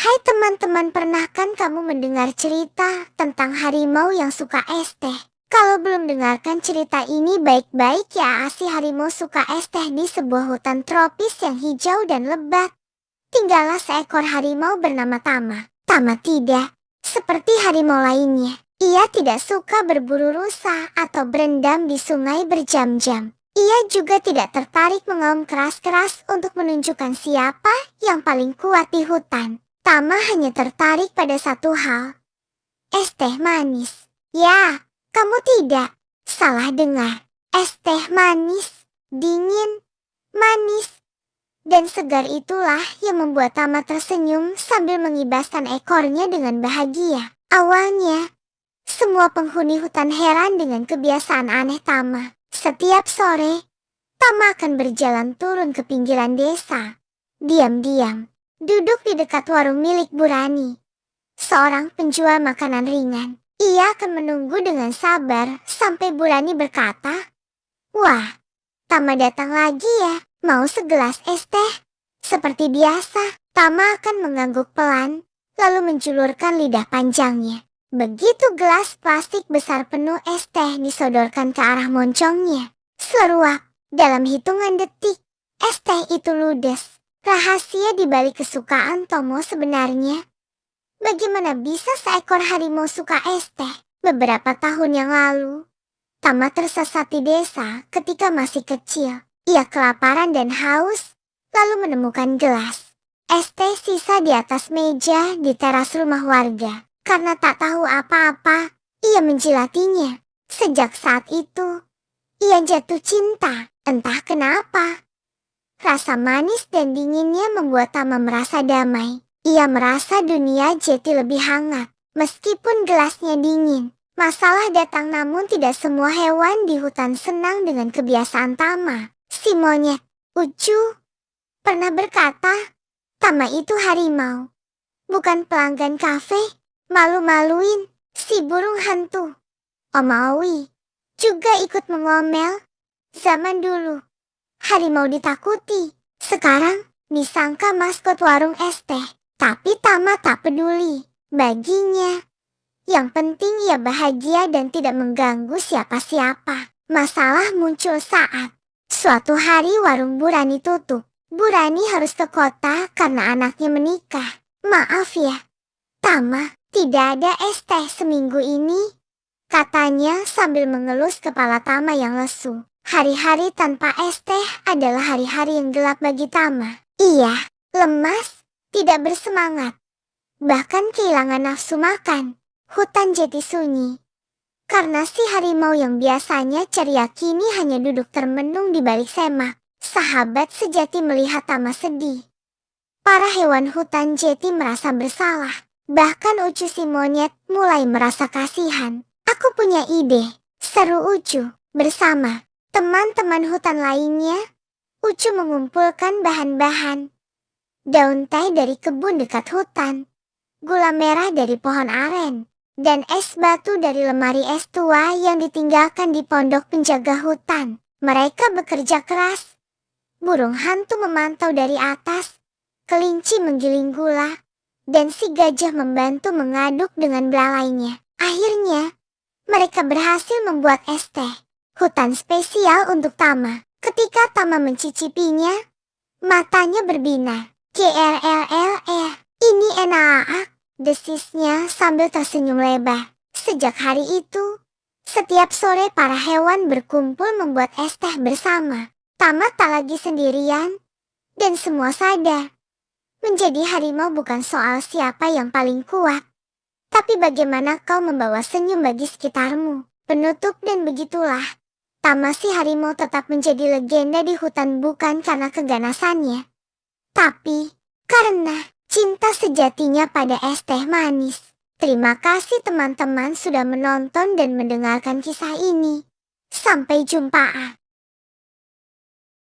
Hai teman-teman, pernah kan kamu mendengar cerita tentang harimau yang suka es teh? Kalau belum dengarkan cerita ini baik-baik ya. Si harimau suka es teh di sebuah hutan tropis yang hijau dan lebat. Tinggallah seekor harimau bernama Tama. Tama tidak seperti harimau lainnya. Ia tidak suka berburu rusa atau berendam di sungai berjam-jam. Ia juga tidak tertarik mengaum keras-keras untuk menunjukkan siapa yang paling kuat di hutan. Tama hanya tertarik pada satu hal, es teh manis. Ya, kamu tidak salah dengar. Es teh manis, dingin, manis, dan segar itulah yang membuat Tama tersenyum sambil mengibaskan ekornya dengan bahagia. Awalnya, semua penghuni hutan heran dengan kebiasaan aneh Tama. Setiap sore, Tama akan berjalan turun ke pinggiran desa, diam-diam duduk di dekat warung milik Burani, seorang penjual makanan ringan. Ia akan menunggu dengan sabar sampai Burani berkata, "Wah, Tama datang lagi ya, mau segelas es teh?" Seperti biasa, Tama akan mengangguk pelan, lalu menjulurkan lidah panjangnya. Begitu gelas plastik besar penuh es teh disodorkan ke arah moncongnya, seruak, dalam hitungan detik, es teh itu ludes. Rahasia di balik kesukaan Tomo sebenarnya. Bagaimana bisa seekor harimau suka es teh? Beberapa tahun yang lalu, Tama tersesat di desa ketika masih kecil. Ia kelaparan dan haus, lalu menemukan gelas es teh sisa di atas meja di teras rumah warga. Karena tak tahu apa-apa, ia menjilatinya. Sejak saat itu, ia jatuh cinta, entah kenapa. Rasa manis dan dinginnya membuat Tama merasa damai. Ia merasa dunia jadi lebih hangat, meskipun gelasnya dingin. Masalah datang namun tidak semua hewan di hutan senang dengan kebiasaan Tama. Si monyet, Ucu, pernah berkata, Tama itu harimau, bukan pelanggan kafe. Malu-maluin, si burung hantu, Om Awi, juga ikut mengomel. Zaman dulu, harimau ditakuti. Sekarang, disangka maskot warung es teh. Tapi Tama tak peduli. Baginya, yang penting ia bahagia dan tidak mengganggu siapa-siapa. Masalah muncul saat suatu hari warung Burani tutup. Burani harus ke kota karena anaknya menikah. "Maaf ya, Tama, tidak ada es teh seminggu ini," katanya sambil mengelus kepala Tama yang lesu. Hari-hari tanpa es teh adalah hari-hari yang gelap bagi Tama. Ia lemas, tidak bersemangat, bahkan kehilangan nafsu makan. Hutan jadi sunyi, karena si harimau yang biasanya ceria kini hanya duduk termenung di balik semak. Sahabat sejati melihat Tama sedih. Para hewan hutan jati merasa bersalah. Bahkan Ucu si monyet mulai merasa kasihan. "Aku punya ide," seru Ucu. Bersama teman-teman hutan lainnya, Ucu mengumpulkan bahan-bahan. Daun teh dari kebun dekat hutan, gula merah dari pohon aren, dan es batu dari lemari es tua yang ditinggalkan di pondok penjaga hutan. Mereka bekerja keras. Burung hantu memantau dari atas, kelinci menggiling gula, dan si gajah membantu mengaduk dengan belalainya. Akhirnya, mereka berhasil membuat es teh, hutan spesial untuk Tama. Ketika Tama mencicipinya, matanya berbinar. "KRLLE, ini enak," desisnya sambil tersenyum lebar. Sejak hari itu, setiap sore para hewan berkumpul membuat es teh bersama. Tama tak lagi sendirian, dan semua sadar. Menjadi harimau bukan soal siapa yang paling kuat, tapi bagaimana kau membawa senyum bagi sekitarmu. Penutup dan begitulah, Tama si harimau tetap menjadi legenda di hutan bukan karena keganasannya, tapi karena cinta sejatinya pada es teh manis. Terima kasih teman-teman sudah menonton dan mendengarkan kisah ini. Sampai jumpa.